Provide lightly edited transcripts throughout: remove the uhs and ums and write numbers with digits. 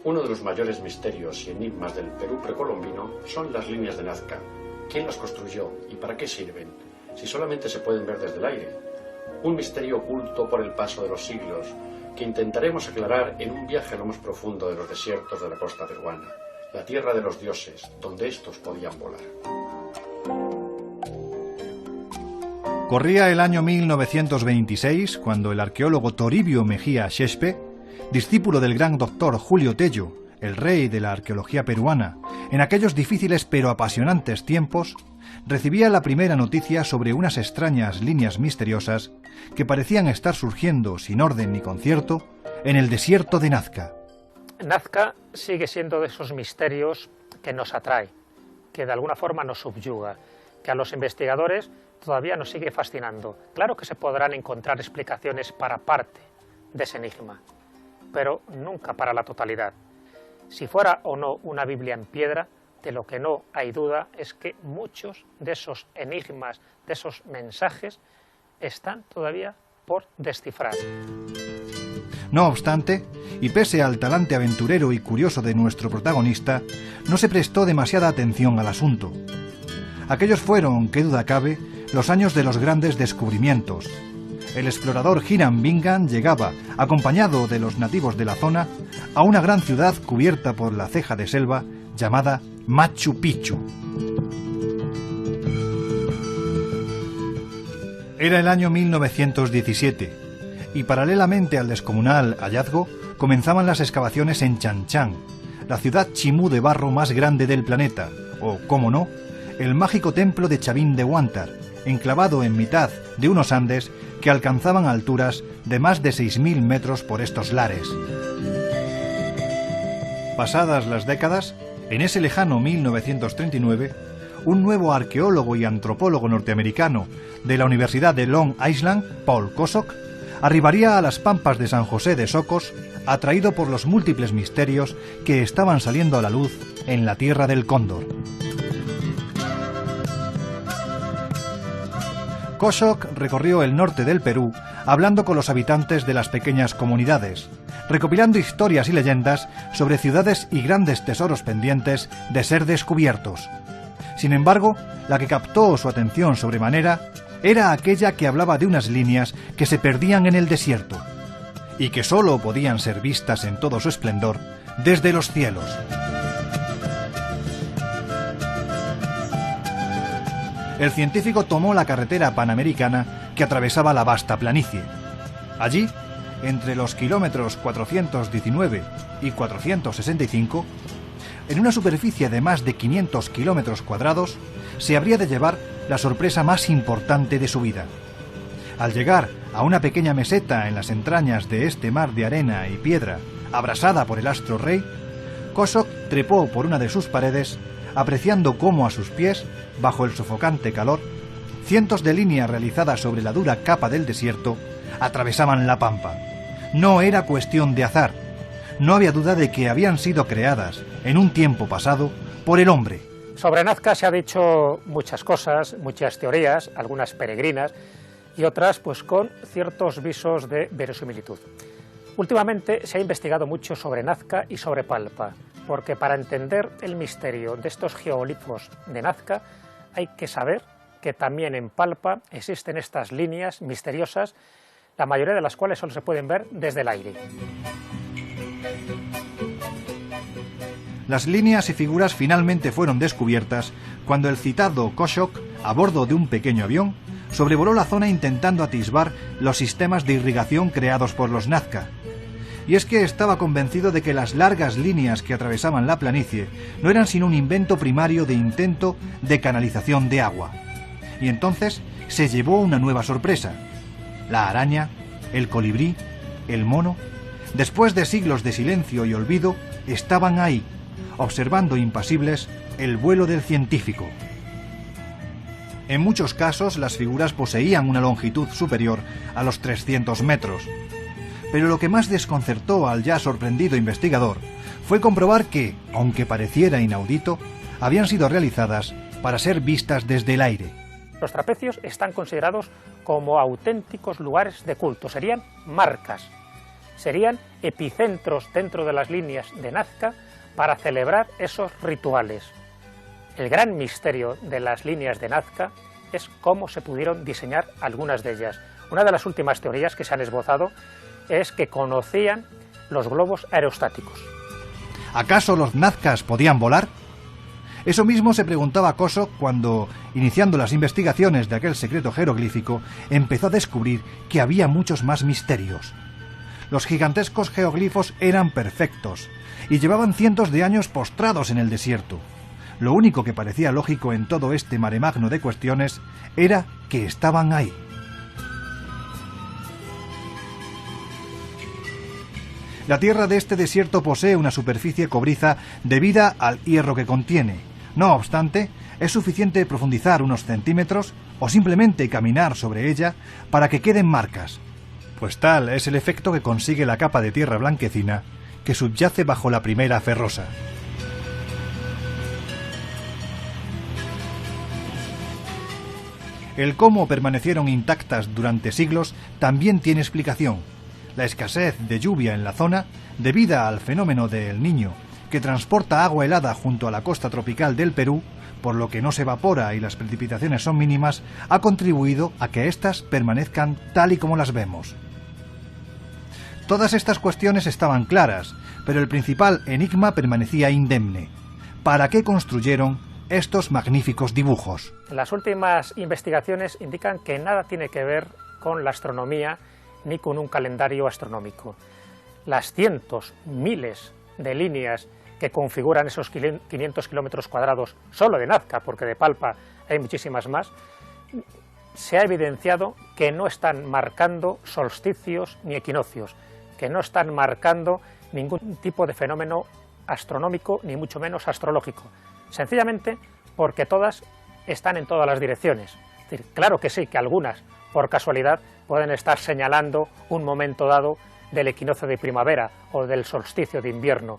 Uno de los mayores misterios y enigmas del Perú precolombino son las líneas de Nazca. ¿Quién las construyó y para qué sirven, si solamente se pueden ver desde el aire? Un misterio oculto por el paso de los siglos, que intentaremos aclarar en un viaje a lo más profundo de los desiertos de la costa peruana, la tierra de los dioses, donde estos podían volar. Corría el año 1926 cuando el arqueólogo Toribio Mejía Xexpe, discípulo del gran doctor Julio Tello, el rey de la arqueología peruana, en aquellos difíciles pero apasionantes tiempos, recibía la primera noticia sobre unas extrañas líneas misteriosas que parecían estar surgiendo sin orden ni concierto en el desierto de Nazca. Nazca sigue siendo de esos misterios que nos atrae, que de alguna forma nos subyuga, que a los investigadores todavía nos sigue fascinando. Claro que se podrán encontrar explicaciones para parte de ese enigma, pero nunca para la totalidad. Si fuera o no una Biblia en piedra, de lo que no hay duda es que muchos de esos enigmas, de esos mensajes, están todavía por descifrar. No obstante, y pese al talante aventurero y curioso de nuestro protagonista, no se prestó demasiada atención al asunto. Aquellos fueron, qué duda cabe, los años de los grandes descubrimientos. El explorador Hiram Bingham llegaba, acompañado de los nativos de la zona, a una gran ciudad cubierta por la ceja de selva llamada Machu Picchu. Era el año 1917 y paralelamente al descomunal hallazgo comenzaban las excavaciones en Chan Chan, la ciudad chimú de barro más grande del planeta, o, cómo no, el mágico templo de Chavín de Huántar, enclavado en mitad de unos Andes que alcanzaban alturas de más de 6.000 metros por estos lares. Pasadas las décadas, en ese lejano 1939, un nuevo arqueólogo y antropólogo norteamericano de la Universidad de Long Island, Paul Kosok, arribaría a las pampas de San José de Socos, atraído por los múltiples misterios que estaban saliendo a la luz en la Tierra del Cóndor. Kosok recorrió el norte del Perú hablando con los habitantes de las pequeñas comunidades, recopilando historias y leyendas sobre ciudades y grandes tesoros pendientes de ser descubiertos. Sin embargo, la que captó su atención sobremanera era aquella que hablaba de unas líneas que se perdían en el desierto y que sólo podían ser vistas en todo su esplendor desde los cielos. El científico tomó la carretera panamericana que atravesaba la vasta planicie. Allí, entre los kilómetros 419 y 465, en una superficie de más de 500 kilómetros cuadrados, se habría de llevar la sorpresa más importante de su vida. Al llegar a una pequeña meseta en las entrañas de este mar de arena y piedra, abrasada por el astro rey, Kosok trepó por una de sus paredes, apreciando cómo a sus pies, bajo el sofocante calor, cientos de líneas realizadas sobre la dura capa del desierto atravesaban la pampa. No era cuestión de azar. No había duda de que habían sido creadas, en un tiempo pasado, por el hombre. Sobre Nazca se ha dicho muchas cosas, muchas teorías, algunas peregrinas y otras pues con ciertos visos de verosimilitud. Últimamente se ha investigado mucho sobre Nazca y sobre Palpa, porque para entender el misterio de estos geoglifos de Nazca hay que saber que también en Palpa existen estas líneas misteriosas, la mayoría de las cuales solo se pueden ver desde el aire. Las líneas y figuras finalmente fueron descubiertas cuando el citado Kosok, a bordo de un pequeño avión, sobrevoló la zona intentando atisbar los sistemas de irrigación creados por los Nazca. Y es que estaba convencido de que las largas líneas que atravesaban la planicie no eran sino un invento primario de intento de canalización de agua. Y entonces se llevó una nueva sorpresa. La araña, el colibrí, el mono, después de siglos de silencio y olvido, estaban ahí, observando impasibles el vuelo del científico. En muchos casos las figuras poseían una longitud superior a los 300 metros. Pero lo que más desconcertó al ya sorprendido investigador fue comprobar que, aunque pareciera inaudito, habían sido realizadas para ser vistas desde el aire. Los trapecios están considerados como auténticos lugares de culto, serían marcas. serían epicentros dentro de las líneas de Nazca para celebrar esos rituales. El gran misterio de las líneas de Nazca es cómo se pudieron diseñar algunas de ellas. Una de las últimas teorías que se han esbozado es que conocían los globos aerostáticos. ¿Acaso los nazcas podían volar? Eso mismo se preguntaba Kosok cuando, iniciando las investigaciones de aquel secreto jeroglífico, empezó a descubrir que había muchos más misterios. Los gigantescos geoglifos eran perfectos y llevaban cientos de años postrados en el desierto. Lo único que parecía lógico en todo este maremagno de cuestiones era que estaban ahí. La tierra de este desierto posee una superficie cobriza debida al hierro que contiene. No obstante, es suficiente profundizar unos centímetros o simplemente caminar sobre ella para que queden marcas, pues tal es el efecto que consigue la capa de tierra blanquecina que subyace bajo la primera ferrosa. El cómo permanecieron intactas durante siglos también tiene explicación. La escasez de lluvia en la zona, debida al fenómeno del Niño, que transporta agua helada junto a la costa tropical del Perú, por lo que no se evapora y las precipitaciones son mínimas, ha contribuido a que éstas permanezcan tal y como las vemos. Todas estas cuestiones estaban claras, pero el principal enigma permanecía indemne. ¿Para qué construyeron estos magníficos dibujos? Las últimas investigaciones indican que nada tiene que ver con la astronomía ni con un calendario astronómico. Las cientos, miles de líneas que configuran esos 500 kilómetros cuadrados solo de Nazca, porque de Palpa hay muchísimas más, se ha evidenciado que no están marcando solsticios ni equinoccios, que no están marcando ningún tipo de fenómeno astronómico, ni mucho menos astrológico, sencillamente porque todas están en todas las direcciones. Es decir, claro que sí, que algunas, por casualidad, pueden estar señalando un momento dado del equinoccio de primavera o del solsticio de invierno,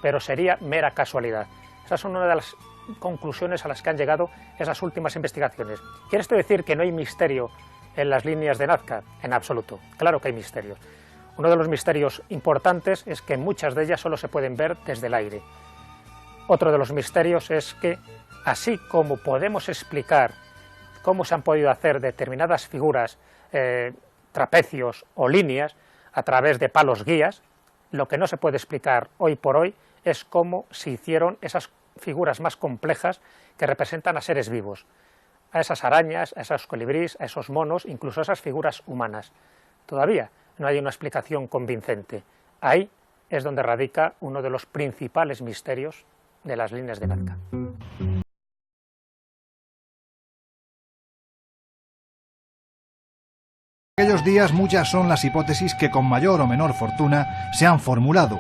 pero sería mera casualidad. Esas son una de las conclusiones a las que han llegado esas últimas investigaciones. ¿Quiere esto decir que no hay misterio en las líneas de Nazca? En absoluto, claro que hay misterios. Uno de los misterios importantes es que muchas de ellas solo se pueden ver desde el aire. Otro de los misterios es que, así como podemos explicar cómo se han podido hacer determinadas figuras, trapecios o líneas, a través de palos guías, lo que no se puede explicar hoy por hoy es cómo se hicieron esas figuras más complejas que representan a seres vivos, a esas arañas, a esos colibrís, a esos monos, incluso a esas figuras humanas. Todavía no hay una explicación convincente. Ahí es donde radica uno de los principales misterios de las líneas de Nazca. En aquellos días muchas son las hipótesis que con mayor o menor fortuna se han formulado,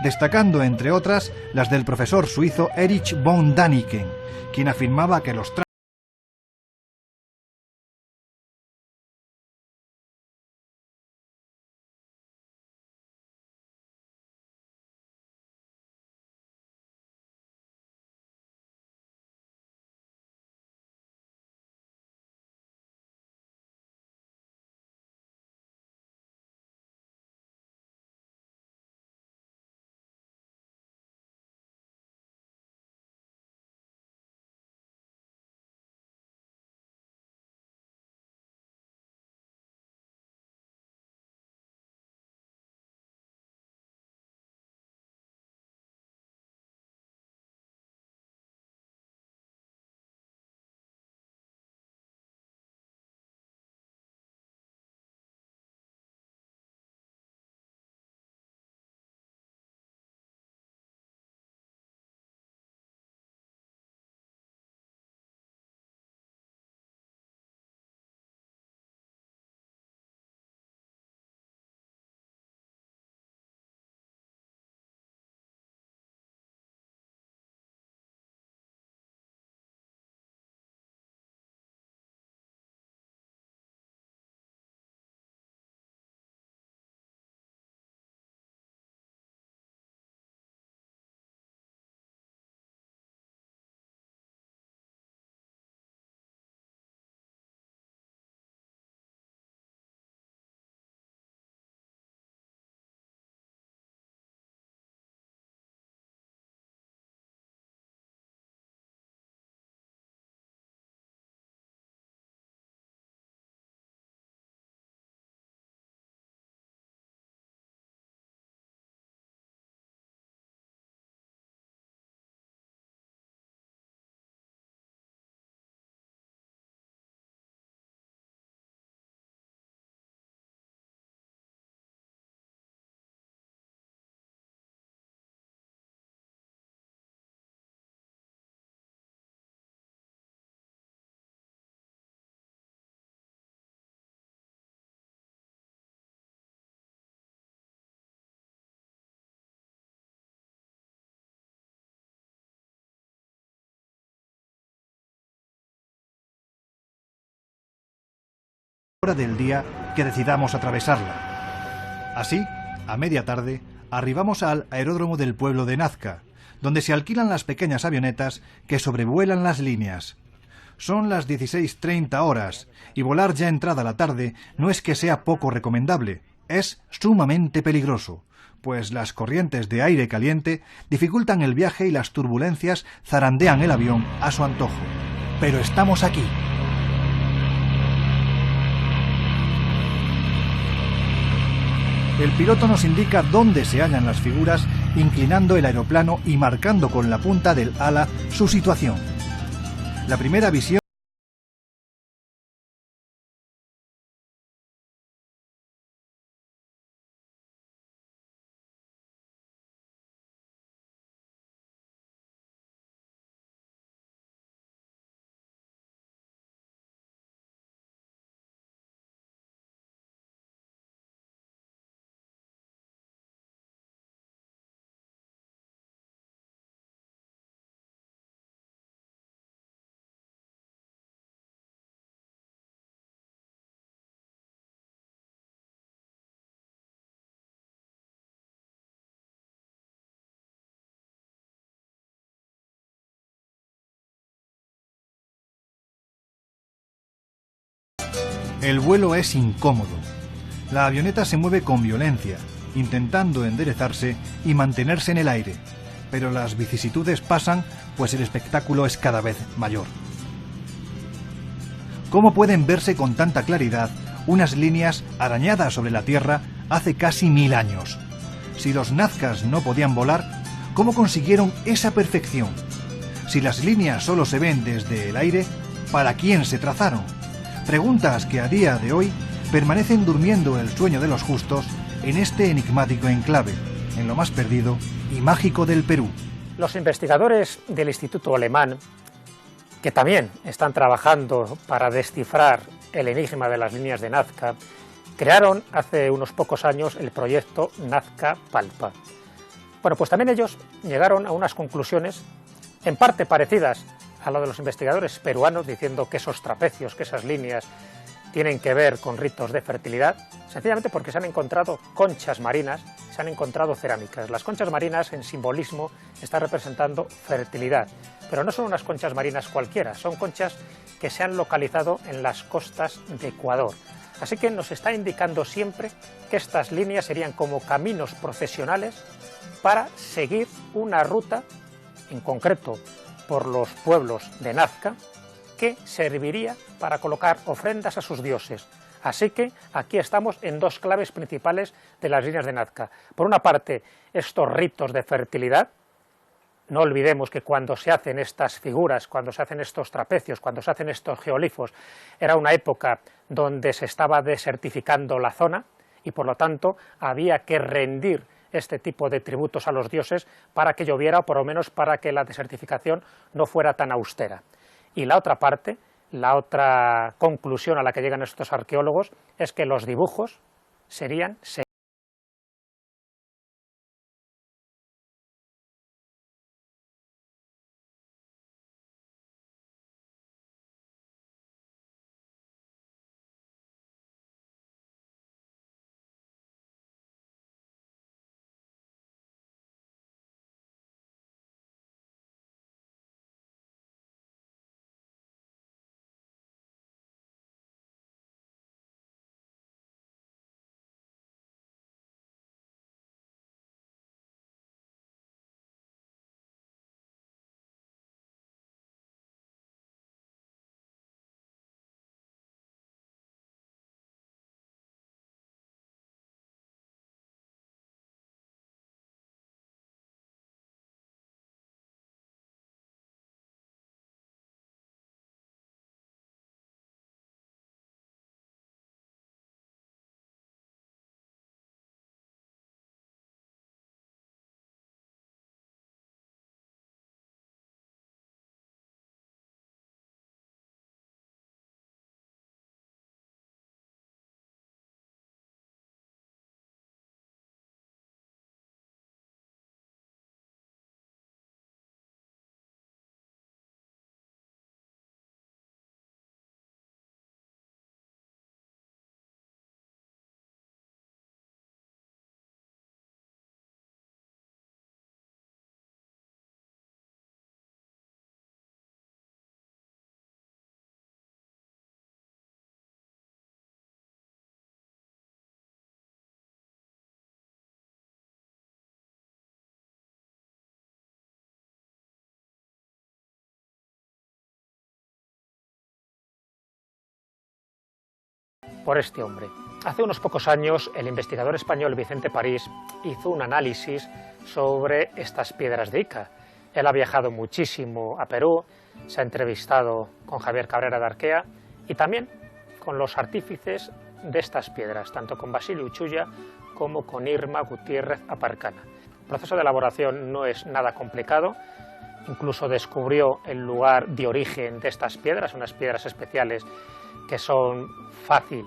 destacando entre otras las del profesor suizo Erich von Däniken, quien afirmaba que los hora del día que decidamos atravesarla. Así, a media tarde, arribamos al aeródromo del pueblo de Nazca, donde se alquilan las pequeñas avionetas que sobrevuelan las líneas. Son las 16:30 horas y volar ya entrada la tarde no es que sea poco recomendable, es sumamente peligroso, pues las corrientes de aire caliente dificultan el viaje y las turbulencias zarandean el avión a su antojo. Pero estamos aquí. El piloto nos indica dónde se hallan las figuras, inclinando el aeroplano y marcando con la punta del ala su situación. La primera visión el vuelo es incómodo. La avioneta se mueve con violencia, intentando enderezarse y mantenerse en el aire, pero las vicisitudes pasan, pues el espectáculo es cada vez mayor. ¿Cómo pueden verse con tanta claridad unas líneas arañadas sobre la Tierra hace casi 1000 años? Si los nazcas no podían volar, ¿cómo consiguieron esa perfección? Si las líneas solo se ven desde el aire, ¿para quién se trazaron? Preguntas que a día de hoy permanecen durmiendo el sueño de los justos en este enigmático enclave, en lo más perdido y mágico del Perú. Los investigadores del Instituto Alemán, que también están trabajando para descifrar el enigma de las líneas de Nazca, crearon hace unos pocos años el proyecto Nazca Palpa. Bueno, pues también ellos llegaron a unas conclusiones en parte parecidas a lo de los investigadores peruanos, diciendo que esos trapecios, que esas líneas tienen que ver con ritos de fertilidad, sencillamente porque se han encontrado conchas marinas, se han encontrado cerámicas. Las conchas marinas, en simbolismo, están representando fertilidad, pero no son unas conchas marinas cualquiera, son conchas que se han localizado en las costas de Ecuador. Así que nos está indicando siempre que estas líneas serían como caminos procesionales para seguir una ruta, en concreto por los pueblos de Nazca, que serviría para colocar ofrendas a sus dioses. Así que aquí estamos en dos claves principales de las líneas de Nazca. Por una parte, estos ritos de fertilidad. No olvidemos que cuando se hacen estas figuras, cuando se hacen estos trapecios, cuando se hacen estos geolifos, era una época donde se estaba desertificando la zona y por lo tanto había que rendir este tipo de tributos a los dioses para que lloviera o por lo menos para que la desertificación no fuera tan austera. Y la otra parte, la otra conclusión a la que llegan estos arqueólogos es que los dibujos serían por este hombre. Hace unos pocos años el investigador español Vicente París hizo un análisis sobre estas piedras de Ica. Él ha viajado muchísimo a Perú, se ha entrevistado con Javier Cabrera de Arquea y también con los artífices de estas piedras, tanto con Basilio Uchuya como con Irma Gutiérrez Aparcana. El proceso de elaboración no es nada complicado, incluso descubrió el lugar de origen de estas piedras, unas piedras especiales que son fácil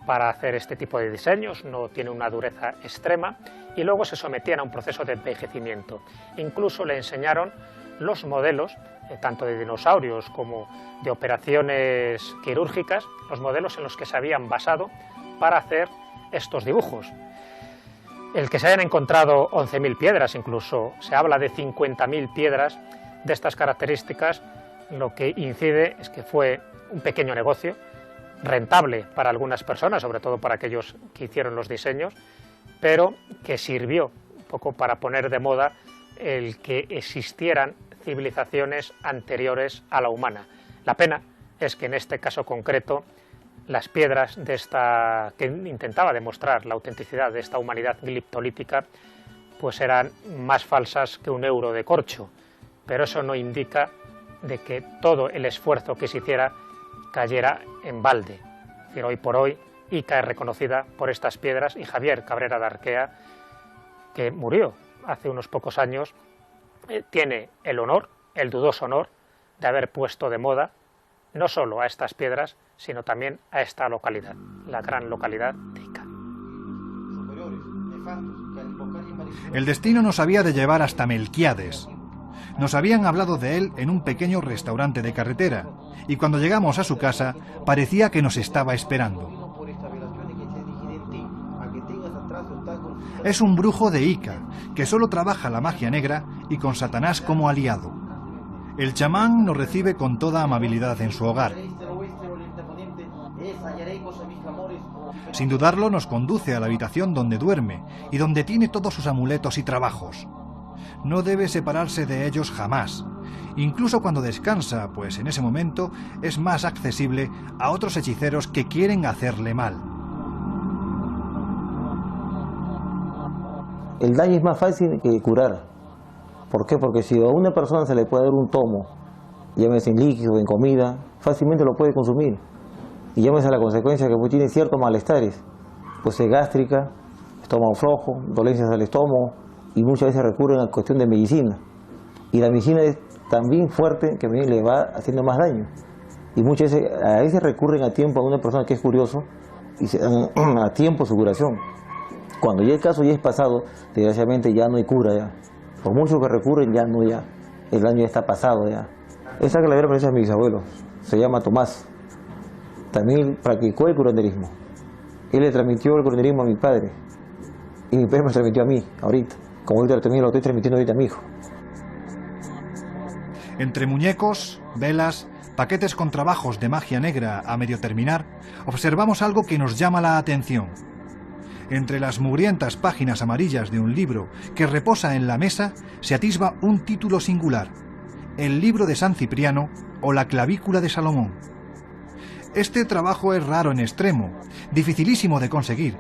para hacer este tipo de diseños, no tiene una dureza extrema, y luego se sometían a un proceso de envejecimiento. Incluso le enseñaron los modelos, tanto de dinosaurios como de operaciones quirúrgicas, los modelos en los que se habían basado para hacer estos dibujos. El que se hayan encontrado 11.000 piedras, incluso se habla de 50.000 piedras de estas características, lo que incide es que fue un pequeño negocio, rentable para algunas personas, sobre todo para aquellos que hicieron los diseños, pero que sirvió un poco para poner de moda el que existieran civilizaciones anteriores a la humana. La pena es que en este caso concreto las piedras de esta, que intentaba demostrar la autenticidad de esta humanidad gliptolítica, pues eran más falsas que un euro de corcho, pero eso no indica de que todo el esfuerzo que se hiciera cayera en balde. Es decir, hoy por hoy Ica es reconocida por estas piedras y Javier Cabrera de Arquea, que murió hace unos pocos años, tiene el honor, el dudoso honor, de haber puesto de moda no solo a estas piedras, sino también a esta localidad, la gran localidad de Ica. El destino nos había de llevar hasta Melquiades. Nos habían hablado de él en un pequeño restaurante de carretera, y cuando llegamos a su casa parecía que nos estaba esperando. Es un brujo de Ica, que solo trabaja la magia negra y con Satanás como aliado. El chamán nos recibe con toda amabilidad en su hogar. Sin dudarlo, nos conduce a la habitación donde duerme y donde tiene todos sus amuletos y trabajos. No debe separarse de ellos jamás, incluso cuando descansa, pues en ese momento es más accesible a otros hechiceros que quieren hacerle mal. El daño es más fácil que curar. ¿Por qué? Porque si a una persona se le puede dar un tomo, llámese en líquido, en comida, fácilmente lo puede consumir. Y llámese a la consecuencia que pues tiene ciertos malestares, pues es gástrica, estómago flojo, dolencias del estómago, y muchas veces recurren a cuestión de medicina. Y la medicina es también fuerte que le va haciendo más daño. Y muchas veces, a veces recurren a tiempo a una persona que es curioso y se dan a tiempo su curación. Cuando ya el caso ya es pasado, desgraciadamente ya no hay cura ya. Por mucho que recurren, ya no ya. El daño ya está pasado ya. Esa calavera pertenece a mis abuelos. Se llama Tomás. También practicó el curanderismo. Él le transmitió el curanderismo a mi padre. Y mi padre me lo transmitió a mí, ahorita. Como ahorita también lo estoy transmitiendo ahorita a mi hijo. Entre muñecos, velas, paquetes con trabajos de magia negra a medio terminar, observamos algo que nos llama la atención. Entre las mugrientas páginas amarillas de un libro que reposa en la mesa se atisba un título singular: El libro de San Cipriano o la clavícula de Salomón. Este trabajo es raro en extremo, dificilísimo de conseguir,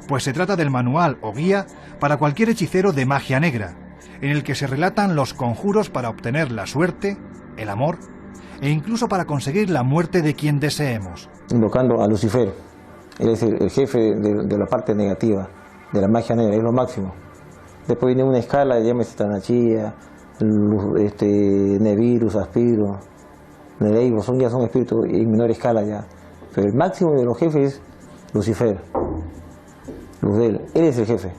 pues se trata del manual o guía para cualquier hechicero de magia negra, en el que se relatan los conjuros para obtener la suerte, el amor e incluso para conseguir la muerte de quien deseemos. Invocando a Lucifer. Él es el jefe de la parte negativa, de la magia negra, es lo máximo. Después viene una escala, llámese Tanachía, Nevirus, Aspiro, Nereibo, ya son espíritus en menor escala ya. Pero el máximo de los jefes es Lucifer, Luzbel, él es el jefe.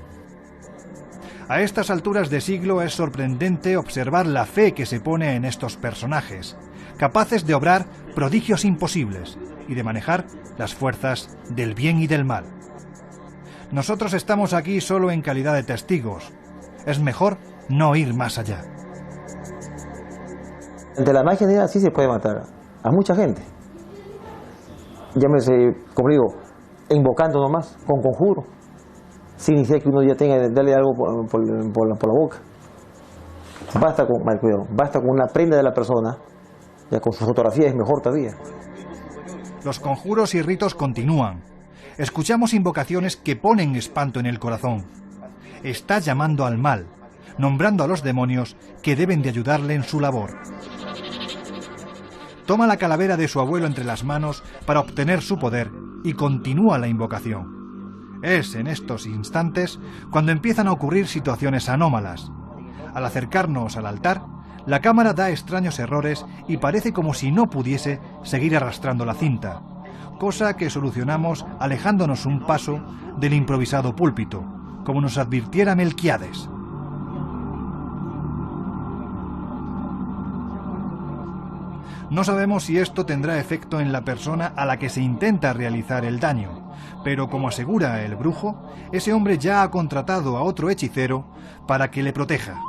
A estas alturas de siglo es sorprendente observar la fe que se pone en estos personajes, capaces de obrar prodigios imposibles y de manejar las fuerzas del bien y del mal. Nosotros estamos aquí solo en calidad de testigos. Es mejor no ir más allá. Ante la magia negra sí se puede matar a mucha gente. Llámese, como digo, invocando nomás, con conjuro, sin necesidad que uno ya tenga que darle algo por la boca. Basta con, mal cuidado, basta con una prenda de la persona, ya con su fotografía es mejor todavía. Los conjuros y ritos continúan. escuchamos invocaciones que ponen espanto en el corazón. Está llamando al mal, nombrando a los demonios que deben de ayudarle en su labor. Toma la calavera de su abuelo entre las manos para obtener su poder y continúa la invocación. Es en estos instantes cuando empiezan a ocurrir situaciones anómalas. Al acercarnos al altar, la cámara da extraños errores y parece como si no pudiese seguir arrastrando la cinta, cosa que solucionamos alejándonos un paso del improvisado púlpito, como nos advirtiera Melquiades. No sabemos si esto tendrá efecto en la persona a la que se intenta realizar el daño, pero como asegura el brujo, ese hombre ya ha contratado a otro hechicero para que le proteja.